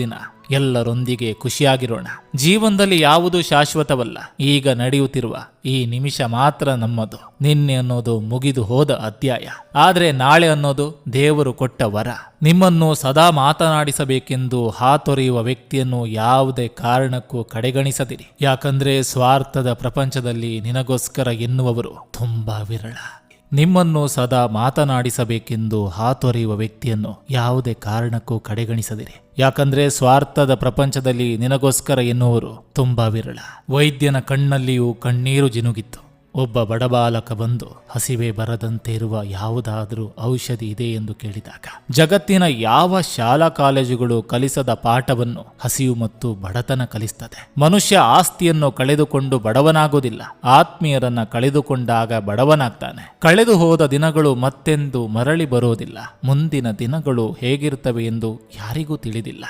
ದಿನ ಎಲ್ಲರೊಂದಿಗೆ ಖುಷಿಯಾಗಿರೋಣ. ಜೀವನದಲ್ಲಿ ಯಾವುದು ಶಾಶ್ವತವಲ್ಲ. ಈಗ ನಡೆಯುತ್ತಿರುವ ಈ ನಿಮಿಷ ಮಾತ್ರ ನಮ್ಮದು. ನಿನ್ನೆ ಅನ್ನೋದು ಮುಗಿದು ಹೋದ ಅಧ್ಯಾಯ, ಆದ್ರೆ ನಾಳೆ ಅನ್ನೋದು ದೇವರು ಕೊಟ್ಟ ವರ. ನಿಮ್ಮನ್ನು ಸದಾ ಮಾತನಾಡಿಸಬೇಕೆಂದು ಹಾತೊರೆಯುವ ವ್ಯಕ್ತಿಯನ್ನು ಯಾವುದೇ ಕಾರಣಕ್ಕೂ ಕಡೆಗಣಿಸದಿರಿ. ಯಾಕಂದ್ರೆ ಸ್ವಾರ್ಥದ ಪ್ರಪಂಚದಲ್ಲಿ ನಿನಗೋಸ್ಕರ ಎನ್ನುವವರು ತುಂಬಾ ವಿರಳ. ನಿಮ್ಮನ್ನು ಸದಾ ಮಾತನಾಡಿಸಬೇಕೆಂದು ಹಾತೊರೆಯುವ ವ್ಯಕ್ತಿಯನ್ನು ಯಾವುದೇ ಕಾರಣಕ್ಕೂ ಕಡೆಗಣಿಸದಿರಿ. ಯಾಕಂದ್ರೆ ಸ್ವಾರ್ಥದ ಪ್ರಪಂಚದಲ್ಲಿ ನಿನಗೋಸ್ಕರ ಎನ್ನುವರು ತುಂಬಾ ವಿರಳ. ವೈದ್ಯನ ಕಣ್ಣಲ್ಲಿಯೂ ಕಣ್ಣೀರು ಜಿನುಗಿತ್ತು. ಒಬ್ಬ ಬಡಬಾಲಕ ಬಂದು ಹಸಿವೆ ಬರದಂತೆ ಇರುವ ಯಾವುದಾದರೂ ಔಷಧಿ ಇದೆ ಎಂದು ಕೇಳಿದಾಗ, ಜಗತ್ತಿನ ಯಾವ ಶಾಲಾ ಕಾಲೇಜುಗಳು ಕಲಿಸದ ಪಾಠವನ್ನು ಹಸಿವು ಮತ್ತು ಬಡತನ ಕಲಿಸ್ತದೆ. ಮನುಷ್ಯ ಆಸ್ತಿಯನ್ನು ಕಳೆದುಕೊಂಡು ಬಡವನಾಗೋದಿಲ್ಲ, ಆತ್ಮೀಯರನ್ನ ಕಳೆದುಕೊಂಡಾಗ ಬಡವನಾಗ್ತಾನೆ. ಕಳೆದು ಹೋದ ದಿನಗಳು ಮತ್ತೆಂದು ಮರಳಿ ಬರೋದಿಲ್ಲ. ಮುಂದಿನ ದಿನಗಳು ಹೇಗಿರ್ತವೆ ಎಂದು ಯಾರಿಗೂ ತಿಳಿದಿಲ್ಲ.